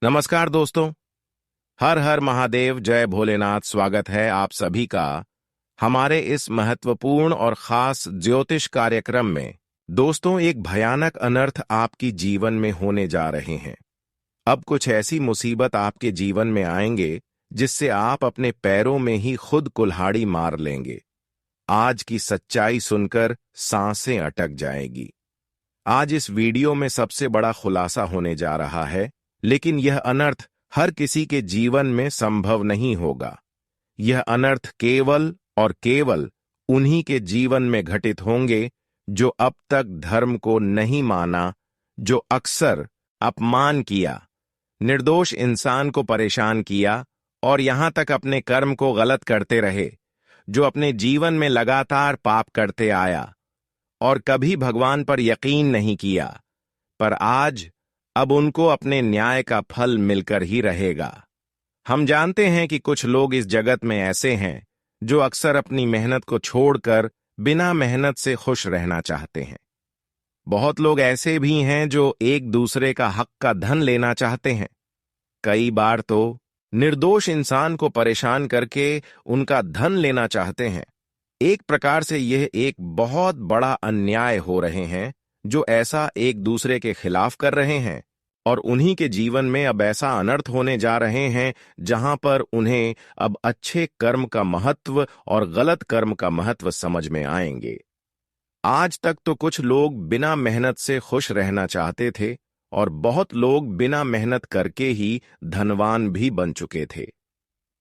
नमस्कार दोस्तों। हर हर महादेव, जय भोलेनाथ। स्वागत है आप सभी का हमारे इस महत्वपूर्ण और खास ज्योतिष कार्यक्रम में। दोस्तों, एक भयानक अनर्थ आपकी जीवन में होने जा रहे हैं। अब कुछ ऐसी मुसीबत आपके जीवन में आएंगे जिससे आप अपने पैरों में ही खुद कुल्हाड़ी मार लेंगे। आज की सच्चाई सुनकर सांसें अटक जाएगी। आज इस वीडियो में सबसे बड़ा खुलासा होने जा रहा है, लेकिन यह अनर्थ हर किसी के जीवन में संभव नहीं होगा। यह अनर्थ केवल और केवल उन्हीं के जीवन में घटित होंगे जो अब तक धर्म को नहीं माना, जो अक्सर अपमान किया, निर्दोष इंसान को परेशान किया और यहां तक अपने कर्म को गलत करते रहे, जो अपने जीवन में लगातार पाप करते आया और कभी भगवान पर यकीन नहीं किया। पर आज अब उनको अपने न्याय का फल मिलकर ही रहेगा। हम जानते हैं कि कुछ लोग इस जगत में ऐसे हैं जो अक्सर अपनी मेहनत को छोड़कर बिना मेहनत से खुश रहना चाहते हैं। बहुत लोग ऐसे भी हैं जो एक दूसरे का हक का धन लेना चाहते हैं। कई बार तो निर्दोष इंसान को परेशान करके उनका धन लेना चाहते हैं। एक प्रकार से यह एक बहुत बड़ा अन्याय हो रहे हैं जो ऐसा एक दूसरे के खिलाफ कर रहे हैं, और उन्हीं के जीवन में अब ऐसा अनर्थ होने जा रहे हैं जहां पर उन्हें अब अच्छे कर्म का महत्व और गलत कर्म का महत्व समझ में आएंगे। आज तक तो कुछ लोग बिना मेहनत से खुश रहना चाहते थे और बहुत लोग बिना मेहनत करके ही धनवान भी बन चुके थे।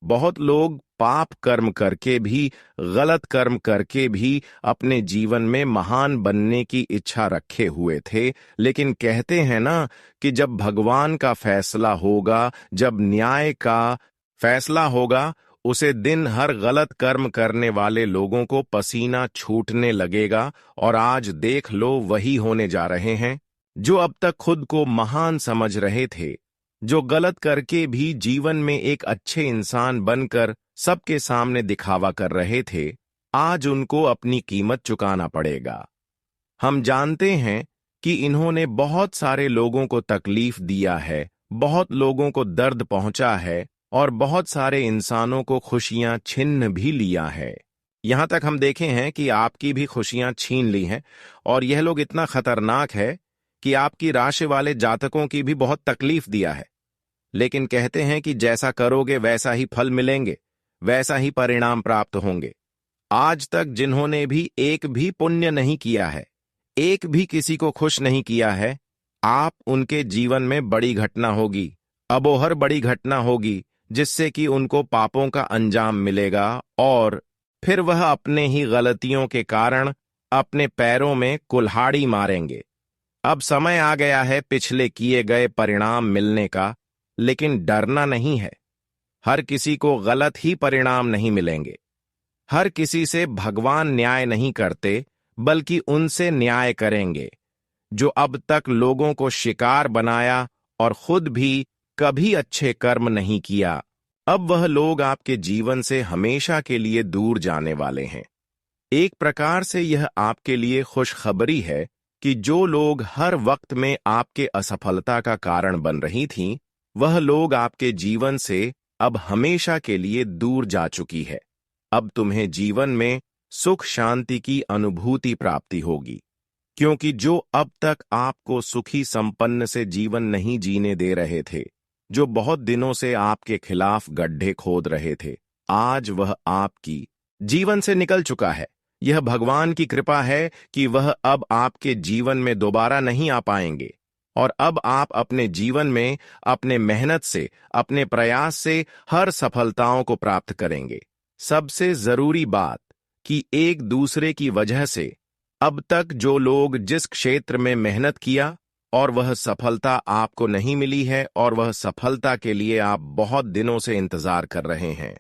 बहुत लोग पाप कर्म करके भी, गलत कर्म करके भी अपने जीवन में महान बनने की इच्छा रखे हुए थे। लेकिन कहते हैं ना कि जब भगवान का फैसला होगा, जब न्याय का फैसला होगा, उसे दिन हर गलत कर्म करने वाले लोगों को पसीना छूटने लगेगा। और आज देख लो, वही होने जा रहे हैं जो अब तक खुद को महान समझ रहे थे, जो गलत करके भी जीवन में एक अच्छे इंसान बनकर सबके सामने दिखावा कर रहे थे। आज उनको अपनी कीमत चुकाना पड़ेगा। हम जानते हैं कि इन्होंने बहुत सारे लोगों को तकलीफ दिया है, बहुत लोगों को दर्द पहुंचा है और बहुत सारे इंसानों को खुशियां छीन भी लिया है। यहां तक हम देखे हैं कि आपकी भी खुशियां छीन ली हैं। और यह लोग इतना खतरनाक है कि आपकी राशि वाले जातकों की भी बहुत तकलीफ दिया है। लेकिन कहते हैं कि जैसा करोगे वैसा ही फल मिलेंगे, वैसा ही परिणाम प्राप्त होंगे। आज तक जिन्होंने भी एक भी पुण्य नहीं किया है, एक भी किसी को खुश नहीं किया है, आप उनके जीवन में बड़ी घटना होगी, अबोहर बड़ी घटना होगी, जिससे कि उनको पापों का अंजाम मिलेगा और फिर वह अपने ही गलतियों के कारण अपने पैरों में कुल्हाड़ी मारेंगे। अब समय आ गया है पिछले किए गए परिणाम मिलने का, लेकिन डरना नहीं है। हर किसी को गलत ही परिणाम नहीं मिलेंगे। हर किसी से भगवान न्याय नहीं करते, बल्कि उनसे न्याय करेंगे जो अब तक लोगों को शिकार बनाया और खुद भी कभी अच्छे कर्म नहीं किया। अब वह लोग आपके जीवन से हमेशा के लिए दूर जाने वाले हैं। एक प्रकार से यह आपके लिए खुशखबरी है कि जो लोग हर वक्त में आपके असफलता का कारण बन रही थीं, वह लोग आपके जीवन से अब हमेशा के लिए दूर जा चुकी है। अब तुम्हें जीवन में सुख शांति की अनुभूति प्राप्ति होगी, क्योंकि जो अब तक आपको सुखी संपन्न से जीवन नहीं जीने दे रहे थे, जो बहुत दिनों से आपके खिलाफ गड्ढे खोद रहे थे, आज वह आपकी जीवन से निकल चुका है। यह भगवान की कृपा है कि वह अब आपके जीवन में दोबारा नहीं आ पाएंगे और अब आप अपने जीवन में अपने मेहनत से, अपने प्रयास से हर सफलताओं को प्राप्त करेंगे। सबसे जरूरी बात कि एक दूसरे की वजह से अब तक जो लोग जिस क्षेत्र में मेहनत किया और वह सफलता आपको नहीं मिली है और वह सफलता के लिए आप बहुत दिनों से इंतजार कर रहे हैं,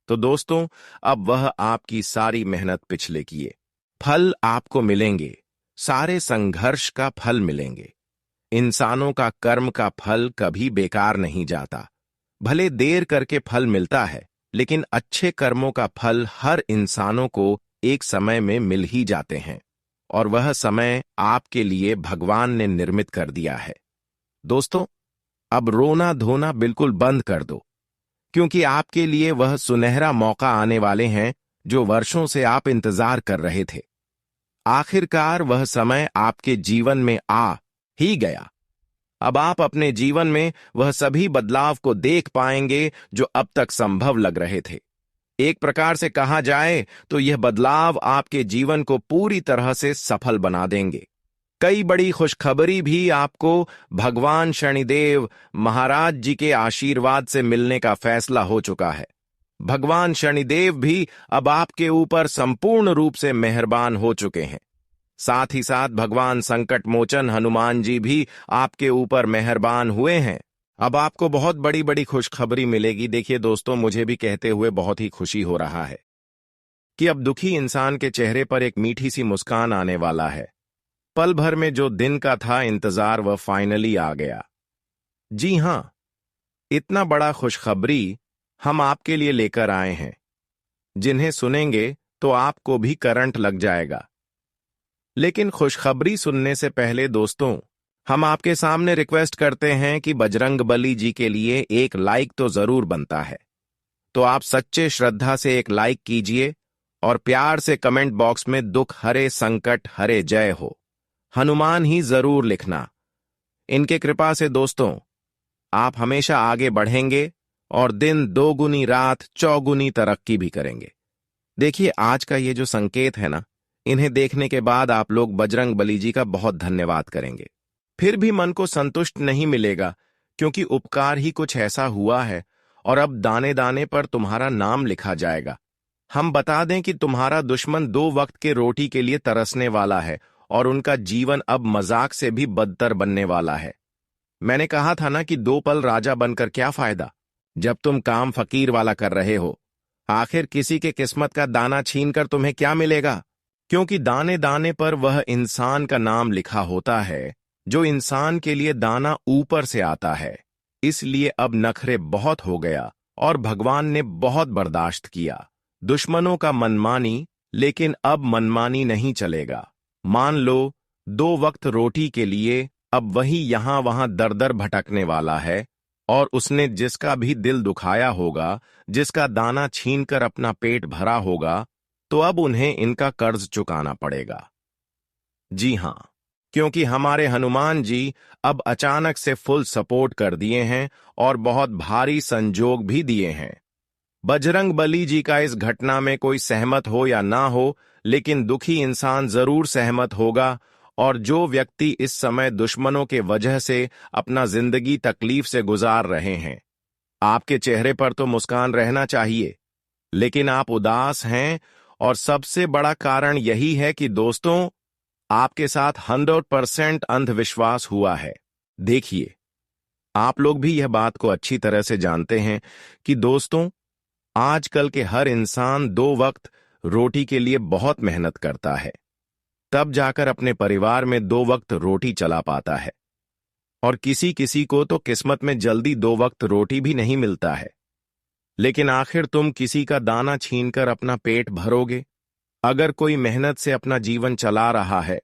तो दोस्तों अब वह आपकी सारी मेहनत पिछले किए फल आपको मिलेंगे। सारे संघर्ष का फल मिलेंगे। इंसानों का कर्म का फल कभी बेकार नहीं जाता। भले देर करके फल मिलता है, लेकिन अच्छे कर्मों का फल हर इंसानों को एक समय में मिल ही जाते हैं, और वह समय आपके लिए भगवान ने निर्मित कर दिया है। दोस्तों, अब रोना धोना बिल्कुल बंद कर दो, क्योंकि आपके लिए वह सुनहरा मौका आने वाले हैं जो वर्षों से आप इंतजार कर रहे थे। आखिरकार वह समय आपके जीवन में आ ही गया। अब आप अपने जीवन में वह सभी बदलाव को देख पाएंगे जो अब तक संभव लग रहे थे। एक प्रकार से कहा जाए तो यह बदलाव आपके जीवन को पूरी तरह से सफल बना देंगे। कई बड़ी खुशखबरी भी आपको भगवान शनिदेव महाराज जी के आशीर्वाद से मिलने का फैसला हो चुका है। भगवान शनिदेव भी अब आपके ऊपर संपूर्ण रूप से मेहरबान हो चुके हैं। साथ ही साथ भगवान संकट मोचन हनुमान जी भी आपके ऊपर मेहरबान हुए हैं। अब आपको बहुत बड़ी बड़ी खुशखबरी मिलेगी। देखिए दोस्तों, मुझे भी कहते हुए बहुत ही खुशी हो रहा है कि अब दुखी इंसान के चेहरे पर एक मीठी सी मुस्कान आने वाला है। पल भर में जो दिन का था इंतजार, वह फाइनली आ गया। जी हां, इतना बड़ा खुशखबरी हम आपके लिए लेकर आए हैं, जिन्हें सुनेंगे तो आपको भी करंट लग जाएगा। लेकिन खुशखबरी सुनने से पहले दोस्तों, हम आपके सामने रिक्वेस्ट करते हैं कि बजरंगबली जी के लिए एक लाइक तो जरूर बनता है। तो आप सच्चे श्रद्धा से एक लाइक कीजिए और प्यार से कमेंट बॉक्स में दुख हरे संकट हरे जय हो हनुमान ही जरूर लिखना। इनके कृपा से दोस्तों आप हमेशा आगे बढ़ेंगे और दिन दोगुनी रात चौगुनी तरक्की भी करेंगे। देखिए, आज का ये जो संकेत है ना, इन्हें देखने के बाद आप लोग बजरंगबली जी का बहुत धन्यवाद करेंगे। फिर भी मन को संतुष्ट नहीं मिलेगा, क्योंकि उपकार ही कुछ ऐसा हुआ है और अब दाने दाने पर तुम्हारा नाम लिखा जाएगा। हम बता दें कि तुम्हारा दुश्मन 2 वक्त के रोटी के लिए तरसने वाला है और उनका जीवन अब मजाक से भी बदतर बनने वाला है। मैंने कहा था ना कि 2 पल राजा बनकर क्या फायदा, जब तुम काम फकीर वाला कर रहे हो। आखिर किसी के किस्मत का दाना छीनकर तुम्हें क्या मिलेगा, क्योंकि दाने दाने पर वह इंसान का नाम लिखा होता है जो इंसान के लिए दाना ऊपर से आता है। इसलिए अब नखरे बहुत हो गया और भगवान ने बहुत बर्दाश्त किया दुश्मनों का मनमानी, लेकिन अब मनमानी नहीं चलेगा। मान लो 2 वक्त रोटी के लिए अब वही यहां वहां दर दर भटकने वाला है और उसने जिसका भी दिल दुखाया होगा, जिसका दाना छीनकर अपना पेट भरा होगा, तो अब उन्हें इनका कर्ज चुकाना पड़ेगा। जी हां, क्योंकि हमारे हनुमान जी अब अचानक से फुल सपोर्ट कर दिए हैं और बहुत भारी संजोग भी दिए हैं। बजरंगबली जी का इस घटना में कोई सहमत हो या ना हो, लेकिन दुखी इंसान जरूर सहमत होगा। और जो व्यक्ति इस समय दुश्मनों के वजह से अपना जिंदगी तकलीफ से गुजार रहे हैं, आपके चेहरे पर तो मुस्कान रहना चाहिए, लेकिन आप उदास हैं। और सबसे बड़ा कारण यही है कि दोस्तों, आपके साथ 100% अंधविश्वास हुआ है। देखिए, आप लोग भी यह बात को अच्छी तरह से जानते हैं कि दोस्तों, आजकल के हर इंसान 2 वक्त रोटी के लिए बहुत मेहनत करता है, तब जाकर अपने परिवार में 2 वक्त रोटी चला पाता है। और किसी किसी को तो किस्मत में जल्दी 2 वक्त रोटी भी नहीं मिलता है। लेकिन आखिर तुम किसी का दाना छीनकर अपना पेट भरोगे? अगर कोई मेहनत से अपना जीवन चला रहा है,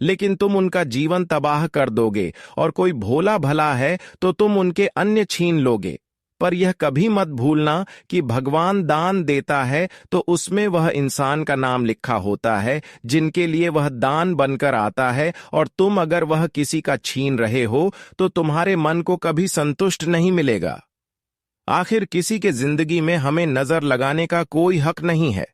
लेकिन तुम उनका जीवन तबाह कर दोगे, और कोई भोला भला है तो तुम उनके अन्न छीन लोगे। पर यह कभी मत भूलना कि भगवान दान देता है तो उसमें वह इंसान का नाम लिखा होता है जिनके लिए वह दान बनकर आता है। और तुम अगर वह किसी का छीन रहे हो तो तुम्हारे मन को कभी संतुष्ट नहीं मिलेगा। आखिर किसी के जिंदगी में हमें नजर लगाने का कोई हक नहीं है।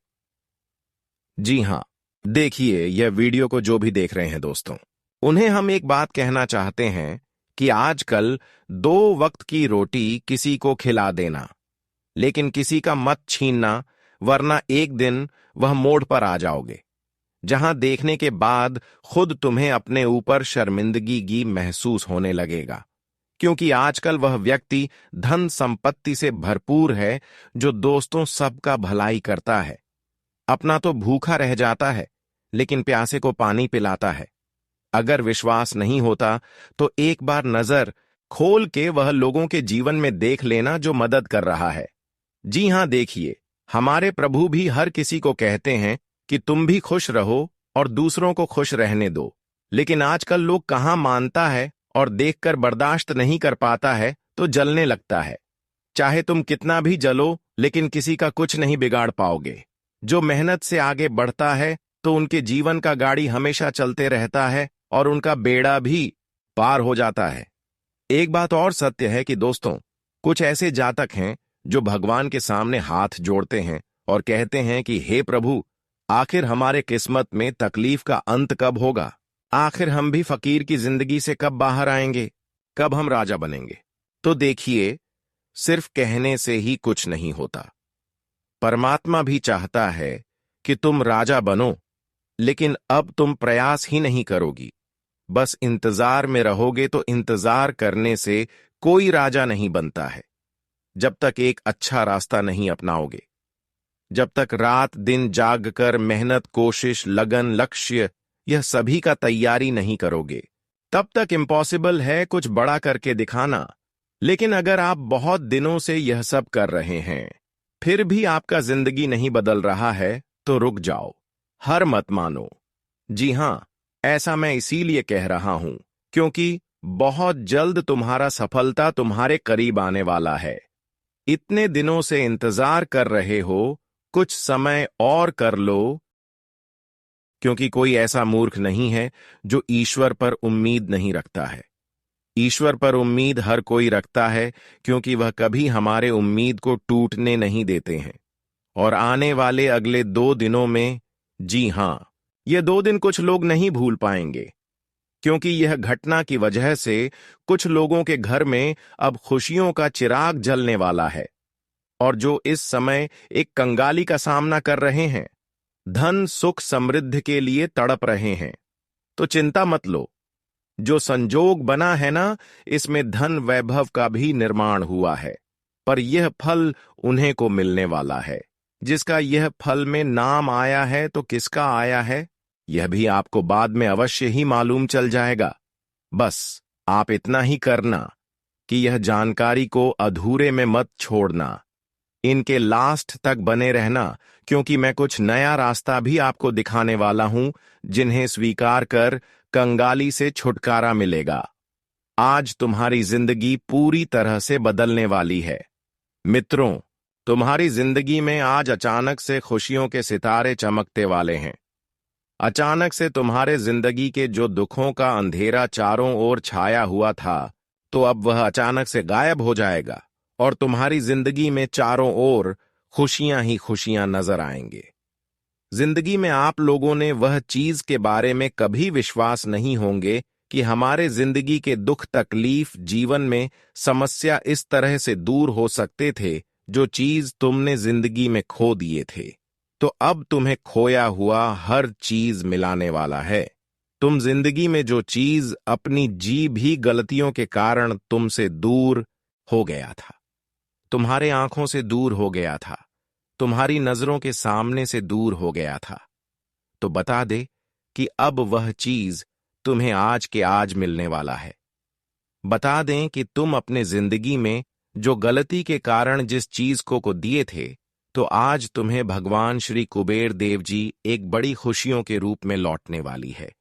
जी हां, देखिए, यह वीडियो को जो भी देख रहे हैं दोस्तों, उन्हें हम एक बात कहना चाहते हैं कि आजकल 2 वक्त की रोटी किसी को खिला देना, लेकिन किसी का मत छीनना, वरना एक दिन वह मोड़ पर आ जाओगे, जहां देखने के बाद खुद तुम्हें अपने ऊपर शर्मिंदगी महसूस होने लगेगा। क्योंकि आजकल वह व्यक्ति धन संपत्ति से भरपूर है जो दोस्तों सबका भलाई करता है। अपना तो भूखा रह जाता है, लेकिन प्यासे को पानी पिलाता है। अगर विश्वास नहीं होता तो एक बार नजर खोल के वह लोगों के जीवन में देख लेना जो मदद कर रहा है। जी हां, देखिए, हमारे प्रभु भी हर किसी को कहते हैं कि तुम भी खुश रहो और दूसरों को खुश रहने दो। लेकिन आजकल लोग कहां मानता है और देखकर बर्दाश्त नहीं कर पाता है तो जलने लगता है। चाहे तुम कितना भी जलो, लेकिन किसी का कुछ नहीं बिगाड़ पाओगे। जो मेहनत से आगे बढ़ता है तो उनके जीवन का गाड़ी हमेशा चलते रहता है और उनका बेड़ा भी पार हो जाता है। एक बात और सत्य है कि दोस्तों, कुछ ऐसे जातक हैं जो भगवान के सामने हाथ जोड़ते हैं और कहते हैं कि हे प्रभु, आखिर हमारे किस्मत में तकलीफ का अंत कब होगा? आखिर हम भी फकीर की जिंदगी से कब बाहर आएंगे? कब हम राजा बनेंगे? तो देखिए, सिर्फ कहने से ही कुछ नहीं होता। परमात्मा भी चाहता है कि तुम राजा बनो, लेकिन अब तुम प्रयास ही नहीं करोगी, बस इंतजार में रहोगे। तो इंतजार करने से कोई राजा नहीं बनता है जब तक एक अच्छा रास्ता नहीं अपनाओगे। जब तक रात दिन जागकर मेहनत, कोशिश, लगन, लक्ष्य यह सभी का तैयारी नहीं करोगे, तब तक इम्पॉसिबल है कुछ बड़ा करके दिखाना। लेकिन अगर आप बहुत दिनों से यह सब कर रहे हैं, फिर भी आपका जिंदगी नहीं बदल रहा है, तो रुक जाओ, हार मत मानो। जी हां, ऐसा मैं इसीलिए कह रहा हूं क्योंकि बहुत जल्द तुम्हारा सफलता तुम्हारे करीब आने वाला है। इतने दिनों से इंतजार कर रहे हो, कुछ समय और कर लो, क्योंकि कोई ऐसा मूर्ख नहीं है जो ईश्वर पर उम्मीद नहीं रखता है। ईश्वर पर उम्मीद हर कोई रखता है, क्योंकि वह कभी हमारे उम्मीद को टूटने नहीं देते हैं। और आने वाले अगले 2 दिनों में, जी हां, ये 2 दिन कुछ लोग नहीं भूल पाएंगे, क्योंकि यह घटना की वजह से कुछ लोगों के घर में अब खुशियों का चिराग जलने वाला है। और जो इस समय एक कंगाली का सामना कर रहे हैं, धन सुख समृद्धि के लिए तड़प रहे हैं, तो चिंता मत लो। जो संजोग बना है ना, इसमें धन वैभव का भी निर्माण हुआ है, पर यह फल उन्हें को मिलने वाला है। जिसका यह फल में नाम आया है, तो किसका आया है, यह भी आपको बाद में अवश्य ही मालूम चल जाएगा। बस आप इतना ही करना कि यह जानकारी को अधूरे में मत छोड़ना, इनके लास्ट तक बने रहना, क्योंकि मैं कुछ नया रास्ता भी आपको दिखाने वाला हूं, जिन्हें स्वीकार कर कंगाली से छुटकारा मिलेगा। आज तुम्हारी जिंदगी पूरी तरह से बदलने वाली है। मित्रों, तुम्हारी जिंदगी में आज अचानक से खुशियों के सितारे चमकते वाले हैं। अचानक से तुम्हारे जिंदगी के जो दुखों का अंधेरा चारों ओर छाया हुआ था, तो अब वह अचानक से गायब हो जाएगा और तुम्हारी जिंदगी में चारों ओर खुशियां ही खुशियां नजर आएंगे। जिंदगी में आप लोगों ने वह चीज के बारे में कभी विश्वास नहीं होंगे कि हमारे जिंदगी के दुख, तकलीफ, जीवन में समस्या इस तरह से दूर हो सकते थे, जो चीज तुमने जिंदगी में खो दिए थे। तो अब तुम्हें खोया हुआ हर चीज मिलाने वाला है। तुम जिंदगी में जो चीज अपनी जी भी गलतियों के कारण तुमसे दूर हो गया था, तुम्हारे आंखों से दूर हो गया था, तुम्हारी नजरों के सामने से दूर हो गया था, तो बता दे कि अब वह चीज तुम्हें आज के आज मिलने वाला है। बता दें कि तुम अपने जिंदगी में जो गलती के कारण जिस चीज को दिए थे, तो आज तुम्हें भगवान श्री कुबेर देव जी एक बड़ी खुशियों के रूप में लौटने वाली है।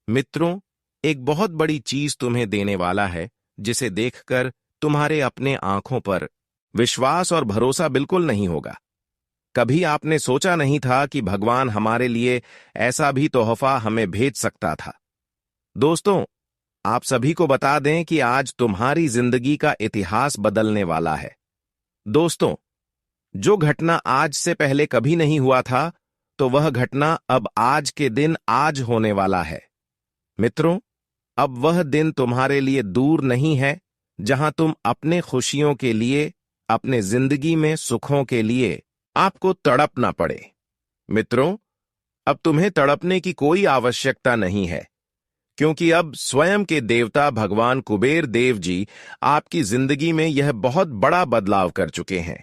मित्रों, एक बहुत बड़ी चीज तुम्हें देने वाला है, जिसे देखकर तुम्हारे अपने आंखों पर विश्वास और भरोसा बिल्कुल नहीं होगा। कभी आपने सोचा नहीं था कि भगवान हमारे लिए ऐसा भी तोहफा हमें भेज सकता था। दोस्तों, आप सभी को बता दें कि आज तुम्हारी जिंदगी का इतिहास बदलने वाला है। दोस्तों, जो घटना आज से पहले कभी नहीं हुआ था, तो वह घटना अब आज के दिन आज होने वाला है। मित्रों, अब वह दिन तुम्हारे लिए दूर नहीं है जहां तुम अपने खुशियों के लिए, अपने जिंदगी में सुखों के लिए आपको तड़पना पड़े। मित्रों, अब तुम्हें तड़पने की कोई आवश्यकता नहीं है, क्योंकि अब स्वयं के देवता भगवान कुबेर देव जी आपकी जिंदगी में यह बहुत बड़ा बदलाव कर चुके हैं।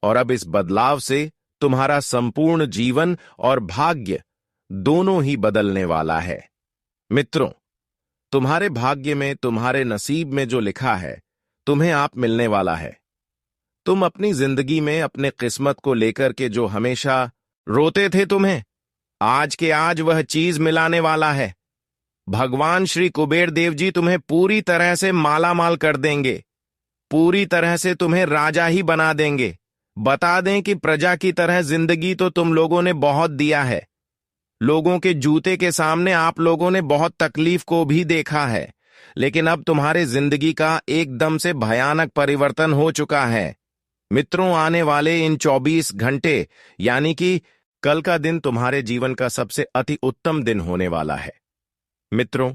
और अब इस बदलाव से तुम्हारा संपूर्ण जीवन और भाग्य दोनों ही बदलने वाला है। मित्रों, तुम्हारे भाग्य में, तुम्हारे नसीब में जो लिखा है, तुम्हें आप मिलने वाला है। तुम अपनी जिंदगी में अपने किस्मत को लेकर के जो हमेशा रोते थे, तुम्हें आज के आज वह चीज मिलाने वाला है। भगवान श्री कुबेर देव जी तुम्हें पूरी तरह से माला माल कर देंगे, पूरी तरह से तुम्हें राजा ही बना देंगे। बता दें कि प्रजा की तरह जिंदगी तो तुम लोगों ने बहुत दिया है। लोगों के जूते के सामने आप लोगों ने बहुत तकलीफ को भी देखा है, लेकिन अब तुम्हारे जिंदगी का एकदम से भयानक परिवर्तन हो चुका है। मित्रों, आने वाले इन 24 घंटे यानी कि कल का दिन तुम्हारे जीवन का सबसे अति उत्तम दिन होने वाला है। मित्रों,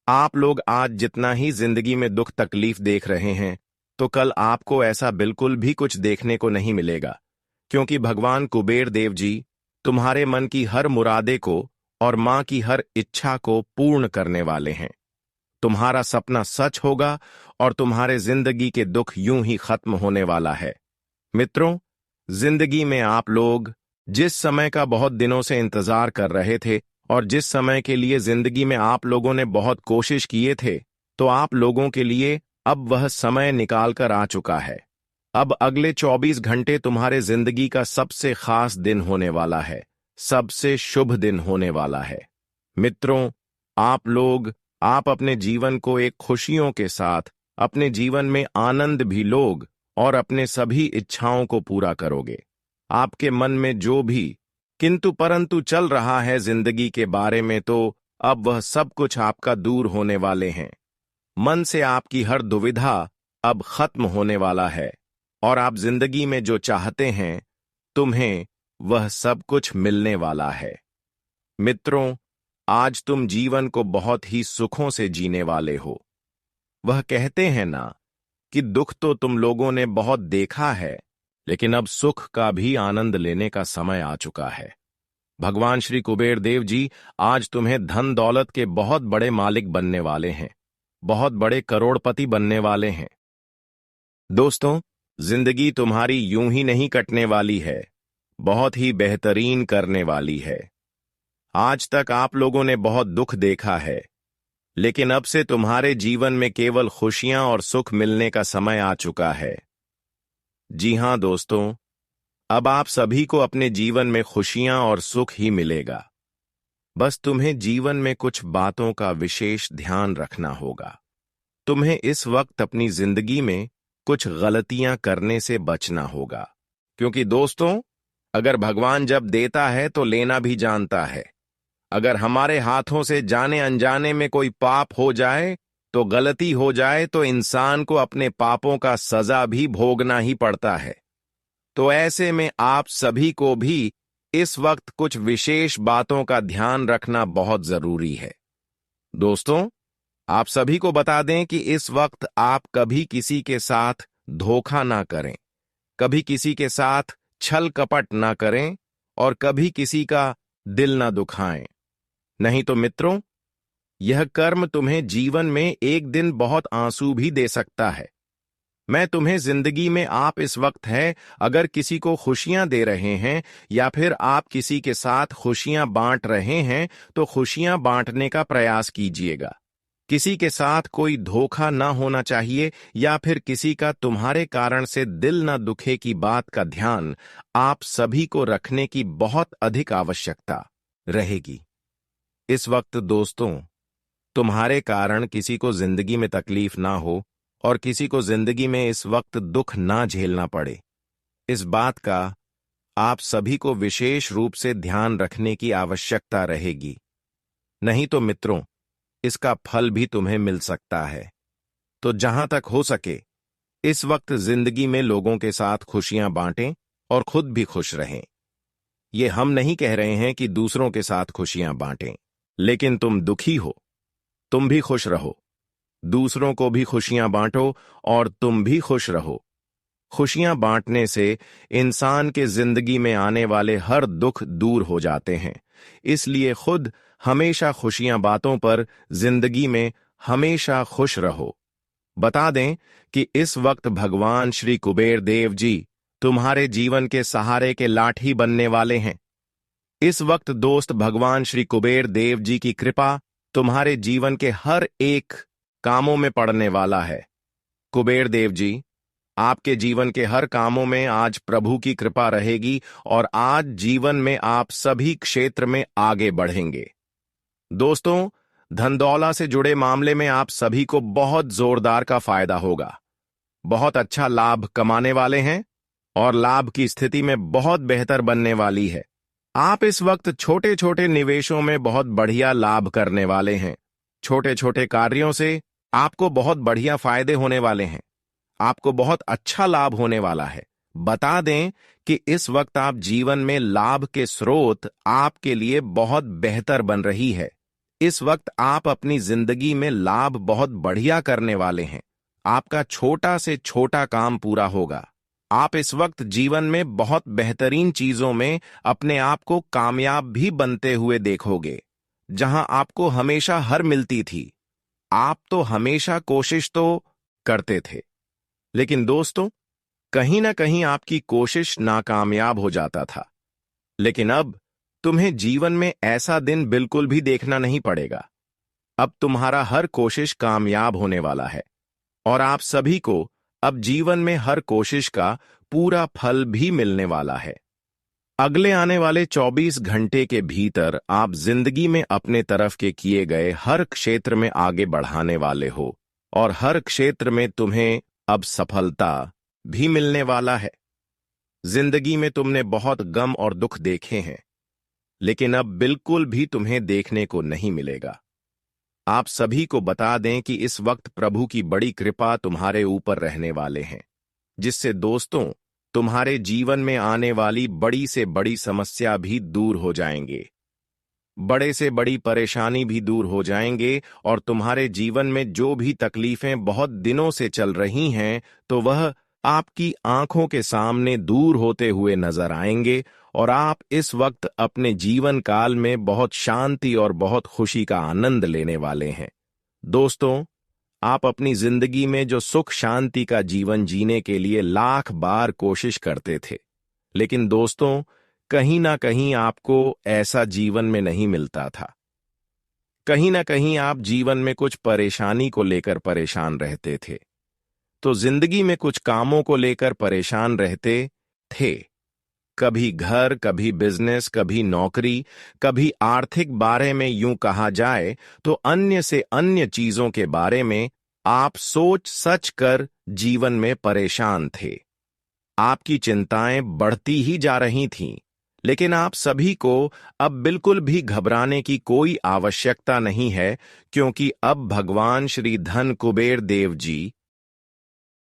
आप लोग आज जितना ही जिंदगी में दुख तकलीफ देख रहे हैं, तो कल आपको ऐसा बिल्कुल भी कुछ देखने को नहीं मिलेगा, क्योंकि भगवान कुबेर देव जी तुम्हारे मन की हर मुरादे को और मां की हर इच्छा को पूर्ण करने वाले हैं। तुम्हारा सपना सच होगा और तुम्हारे जिंदगी के दुख यूं ही खत्म होने वाला है। मित्रों, जिंदगी में आप लोग जिस समय का बहुत दिनों से इंतजार कर रहे थे और जिस समय के लिए जिंदगी में आप लोगों ने बहुत कोशिश किए थे, तो आप लोगों के लिए अब वह समय निकाल कर आ चुका है। अब अगले 24 घंटे तुम्हारे जिंदगी का सबसे खास दिन होने वाला है, सबसे शुभ दिन होने वाला है। मित्रों, आप अपने जीवन को एक खुशियों के साथ, अपने जीवन में आनंद भी लोग और अपने सभी इच्छाओं को पूरा करोगे। आपके मन में जो भी किंतु परंतु चल रहा है जिंदगी के बारे में, तो अब वह सब कुछ आपका दूर होने वाले हैं। मन से आपकी हर दुविधा अब खत्म होने वाला है और आप जिंदगी में जो चाहते हैं, तुम्हें वह सब कुछ मिलने वाला है। मित्रों, आज तुम जीवन को बहुत ही सुखों से जीने वाले हो। वह कहते हैं ना कि दुख तो तुम लोगों ने बहुत देखा है, लेकिन अब सुख का भी आनंद लेने का समय आ चुका है। भगवान श्री कुबेर देव जी आज तुम्हें धन दौलत के बहुत बड़े मालिक बनने वाले हैं, बहुत बड़े करोड़पति बनने वाले हैं। दोस्तों, जिंदगी तुम्हारी यूं ही नहीं कटने वाली है, बहुत ही बेहतरीन करने वाली है। आज तक आप लोगों ने बहुत दुख देखा है, लेकिन अब से तुम्हारे जीवन में केवल खुशियां और सुख मिलने का समय आ चुका है। जी हां दोस्तों, अब आप सभी को अपने जीवन में खुशियां और सुख ही मिलेगा। बस तुम्हें जीवन में कुछ बातों का विशेष ध्यान रखना होगा। तुम्हें इस वक्त अपनी जिंदगी में कुछ गलतियां करने से बचना होगा, क्योंकि दोस्तों, अगर भगवान जब देता है तो लेना भी जानता है। अगर हमारे हाथों से जाने अनजाने में कोई पाप हो जाए, तो गलती हो जाए, तो इंसान को अपने पापों का सजा भी भोगना ही पड़ता है। तो ऐसे में आप सभी को भी इस वक्त कुछ विशेष बातों का ध्यान रखना बहुत जरूरी है। दोस्तों, आप सभी को बता दें कि इस वक्त आप कभी किसी के साथ धोखा ना करें, कभी किसी के साथ छल कपट ना करें और कभी किसी का दिल ना दुखाएं। नहीं तो मित्रों, यह कर्म तुम्हें जीवन में एक दिन बहुत आंसू भी दे सकता है। मैं तुम्हें जिंदगी में आप इस वक्त है, अगर किसी को खुशियां दे रहे हैं या फिर आप किसी के साथ खुशियां बांट रहे हैं, तो खुशियां बांटने का प्रयास कीजिएगा। किसी के साथ कोई धोखा ना होना चाहिए या फिर किसी का तुम्हारे कारण से दिल ना दुखे की बात का ध्यान आप सभी को रखने की बहुत अधिक आवश्यकता रहेगी। इस वक्त दोस्तों, तुम्हारे कारण किसी को जिंदगी में तकलीफ ना हो और किसी को जिंदगी में इस वक्त दुख ना झेलना पड़े, इस बात का आप सभी को विशेष रूप से ध्यान रखने की आवश्यकता रहेगी। नहीं तो मित्रों, इसका फल भी तुम्हें मिल सकता है। तो जहां तक हो सके, इस वक्त जिंदगी में लोगों के साथ खुशियां बांटें और खुद भी खुश रहें। ये हम नहीं कह रहे हैं कि दूसरों के साथ खुशियां बांटें, लेकिन तुम दुखी हो, तुम भी खुश रहो। दूसरों को भी खुशियां बांटो और तुम भी खुश रहो। खुशियां बांटने से इंसान के जिंदगी में आने वाले हर दुख दूर हो जाते हैं। इसलिए खुद हमेशा खुशियां बातों पर जिंदगी में हमेशा खुश रहो। बता दें कि इस वक्त भगवान श्री कुबेर देव जी तुम्हारे जीवन के सहारे के लाठी बनने वाले हैं। इस वक्त दोस्त, भगवान श्री कुबेर देव जी की कृपा तुम्हारे जीवन के हर एक कामों में पड़ने वाला है। कुबेर देव जी, आपके जीवन के हर कामों में आज प्रभु की कृपा रहेगी और आज जीवन में आप सभी क्षेत्र में आगे बढ़ेंगे। दोस्तों, धन दौलत से जुड़े मामले में आप सभी को बहुत जोरदार का फायदा होगा। बहुत अच्छा लाभ कमाने वाले हैं और लाभ की स्थिति में बहुत बेहतर बनने वाली है। आप इस वक्त छोटे छोटे निवेशों में बहुत बढ़िया लाभ करने वाले हैं। छोटे छोटे कार्यों से आपको बहुत बढ़िया फायदे होने वाले हैं। आपको बहुत अच्छा लाभ होने वाला है। बता दें कि इस वक्त आप जीवन में लाभ के स्रोत आपके लिए बहुत बेहतर बन रही है। इस वक्त आप अपनी जिंदगी में लाभ बहुत बढ़िया करने वाले हैं। आपका छोटा से छोटा काम पूरा होगा। आप इस वक्त जीवन में बहुत बेहतरीन चीजों में अपने आप को कामयाब भी बनते हुए देखोगे। जहां आपको हमेशा हार मिलती थी, आप तो हमेशा कोशिश तो करते थे, लेकिन दोस्तों कहीं ना कहीं आपकी कोशिश नाकामयाब हो जाता था। लेकिन अब तुम्हें जीवन में ऐसा दिन बिल्कुल भी देखना नहीं पड़ेगा। अब तुम्हारा हर कोशिश कामयाब होने वाला है और आप सभी को अब जीवन में हर कोशिश का पूरा फल भी मिलने वाला है। अगले आने वाले 24 घंटे के भीतर आप जिंदगी में अपने तरफ के किए गए हर क्षेत्र में आगे बढ़ाने वाले हो और हर क्षेत्र में तुम्हें अब सफलता भी मिलने वाला है। जिंदगी में तुमने बहुत गम और दुख देखे हैं, लेकिन अब बिल्कुल भी तुम्हें देखने को नहीं मिलेगा। आप सभी को बता दें कि इस वक्त प्रभु की बड़ी कृपा तुम्हारे ऊपर रहने वाले हैं, जिससे दोस्तों तुम्हारे जीवन में आने वाली बड़ी से बड़ी समस्या भी दूर हो जाएंगे। बड़े से बड़ी परेशानी भी दूर हो जाएंगे और तुम्हारे जीवन में जो भी तकलीफें बहुत दिनों से चल रही हैं, तो वह आपकी आंखों के सामने दूर होते हुए नजर आएंगे और आप इस वक्त अपने जीवन काल में बहुत शांति और बहुत खुशी का आनंद लेने वाले हैं। दोस्तों, आप अपनी जिंदगी में जो सुख शांति का जीवन जीने के लिए लाख बार कोशिश करते थे, लेकिन दोस्तों कहीं ना कहीं आपको ऐसा जीवन में नहीं मिलता था। कहीं ना कहीं आप जीवन में कुछ परेशानी को लेकर परेशान रहते थे, तो जिंदगी में कुछ कामों को लेकर परेशान रहते थे। कभी घर, कभी बिजनेस, कभी नौकरी, कभी आर्थिक बारे में, यूं कहा जाए तो अन्य से अन्य चीजों के बारे में आप सोच सच कर जीवन में परेशान थे। आपकी चिंताएं बढ़ती ही जा रही थीं, लेकिन आप सभी को अब बिल्कुल भी घबराने की कोई आवश्यकता नहीं है, क्योंकि अब भगवान श्री धन कुबेर देव जी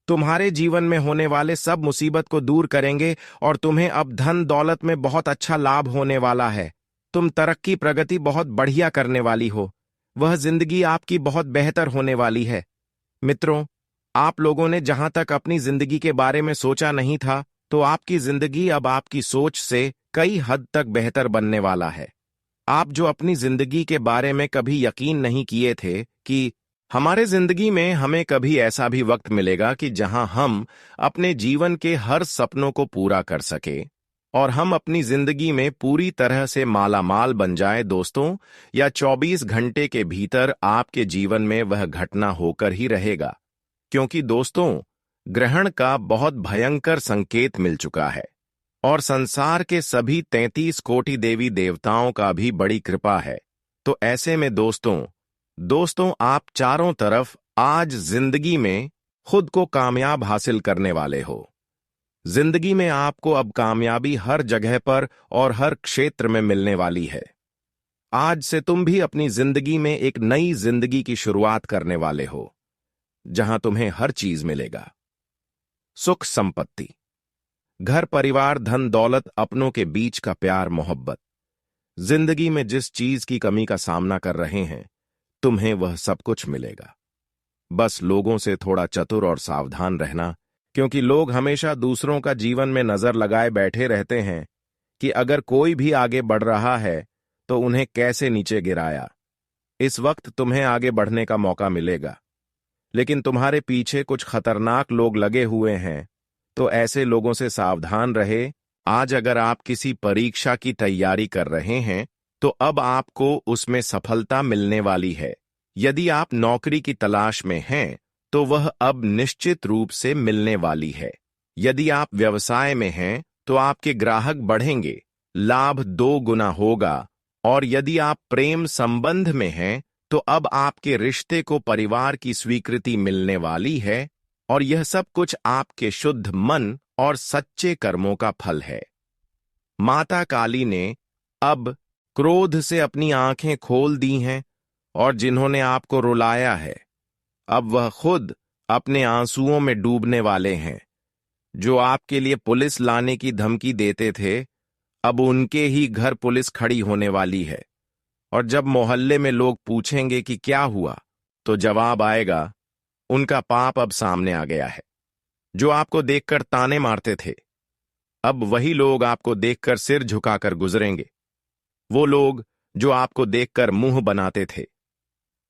तुम्हारे जीवन में होने वाले सब मुसीबत को दूर करेंगे और तुम्हें अब धन दौलत में बहुत अच्छा लाभ होने वाला है। तुम तरक्की प्रगति बहुत बढ़िया करने वाली हो। वह जिंदगी आपकी बहुत बेहतर होने वाली है। मित्रों, आप लोगों ने जहां तक अपनी जिंदगी के बारे में सोचा नहीं था, तो आपकी जिंदगी अब आपकी सोच से कई हद तक बेहतर बनने वाला है। आप जो अपनी जिंदगी के बारे में कभी यकीन नहीं किए थे कि हमारे जिंदगी में हमें कभी ऐसा भी वक्त मिलेगा कि जहां हम अपने जीवन के हर सपनों को पूरा कर सके और हम अपनी जिंदगी में पूरी तरह से मालामाल बन जाए, दोस्तों, या 24 घंटे के भीतर आपके जीवन में वह घटना होकर ही रहेगा। क्योंकि दोस्तों, ग्रहण का बहुत भयंकर संकेत मिल चुका है और संसार के सभी 33 कोटि देवी देवताओं का भी बड़ी कृपा है। तो ऐसे में दोस्तों आप चारों तरफ आज जिंदगी में खुद को कामयाब हासिल करने वाले हो। जिंदगी में आपको अब कामयाबी हर जगह पर और हर क्षेत्र में मिलने वाली है। आज से तुम भी अपनी जिंदगी में एक नई जिंदगी की शुरुआत करने वाले हो, जहां तुम्हें हर चीज मिलेगा। सुख संपत्ति, घर परिवार, धन दौलत, अपनों के बीच का प्यार मोहब्बत। जिंदगी में जिस चीज की कमी का सामना कर रहे हैं, तुम्हें वह सब कुछ मिलेगा। बस लोगों से थोड़ा चतुर और सावधान रहना, क्योंकि लोग हमेशा दूसरों का जीवन में नजर लगाए बैठे रहते हैं कि अगर कोई भी आगे बढ़ रहा है तो उन्हें कैसे नीचे गिराया। इस वक्त तुम्हें आगे बढ़ने का मौका मिलेगा, लेकिन तुम्हारे पीछे कुछ खतरनाक लोग लगे हुए हैं, तो ऐसे लोगों से सावधान रहे। आज अगर आप किसी परीक्षा की तैयारी कर रहे हैं, तो अब आपको उसमें सफलता मिलने वाली है। यदि आप नौकरी की तलाश में हैं, तो वह अब निश्चित रूप से मिलने वाली है। यदि आप व्यवसाय में हैं, तो आपके ग्राहक बढ़ेंगे, लाभ 2 गुना होगा। और यदि आप प्रेम संबंध में हैं, तो अब आपके रिश्ते को परिवार की स्वीकृति मिलने वाली है और यह सब कुछ आपके शुद्ध मन और सच्चे कर्मों का फल है। माता काली ने अब क्रोध से अपनी आंखें खोल दी हैं और जिन्होंने आपको रुलाया है, अब वह खुद अपने आंसुओं में डूबने वाले हैं। जो आपके लिए पुलिस लाने की धमकी देते थे, अब उनके ही घर पुलिस खड़ी होने वाली है। और जब मोहल्ले में लोग पूछेंगे कि क्या हुआ, तो जवाब आएगा, उनका पाप अब सामने आ गया है। जो आपको देखकर ताने मारते थे, अब वही लोग आपको देखकर सिर झुकाकर गुजरेंगे। वो लोग जो आपको देखकर मुंह बनाते थे,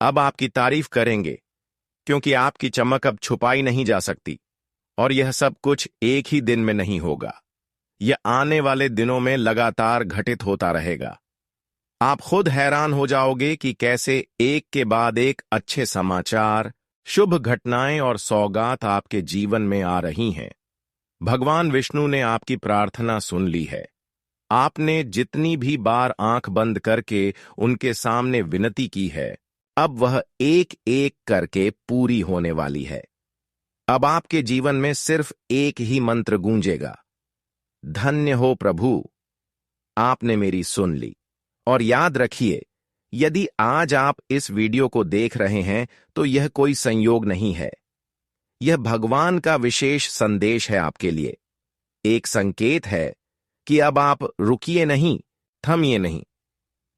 अब आपकी तारीफ करेंगे, क्योंकि आपकी चमक अब छुपाई नहीं जा सकती। और यह सब कुछ एक ही दिन में नहीं होगा, यह आने वाले दिनों में लगातार घटित होता रहेगा। आप खुद हैरान हो जाओगे कि कैसे एक के बाद एक अच्छे समाचार, शुभ घटनाएं और सौगात आपके जीवन में आ रही हैं। भगवान विष्णु ने आपकी प्रार्थना सुन ली है। आपने जितनी भी बार आंख बंद करके उनके सामने विनती की है, अब वह एक एक करके पूरी होने वाली है। अब आपके जीवन में सिर्फ एक ही मंत्र गूंजेगा, धन्य हो प्रभु, आपने मेरी सुन ली। और याद रखिए, यदि आज आप इस वीडियो को देख रहे हैं तो यह कोई संयोग नहीं है। यह भगवान का विशेष संदेश है आपके लिए। एक संकेत है कि अब आप रुकिए नहीं, थमिए नहीं,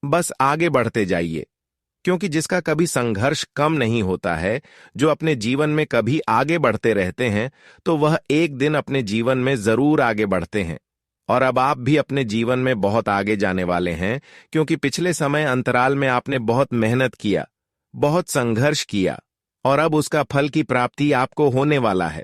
बस आगे बढ़ते जाइए। क्योंकि जिसका कभी संघर्ष कम नहीं होता है, जो अपने जीवन में कभी आगे बढ़ते रहते हैं, तो वह एक दिन अपने जीवन में जरूर आगे बढ़ते हैं। और अब आप भी अपने जीवन में बहुत आगे जाने वाले हैं, क्योंकि पिछले समय अंतराल में आपने बहुत मेहनत किया, बहुत संघर्ष किया, और अब उसका फल की प्राप्ति आपको होने वाला है।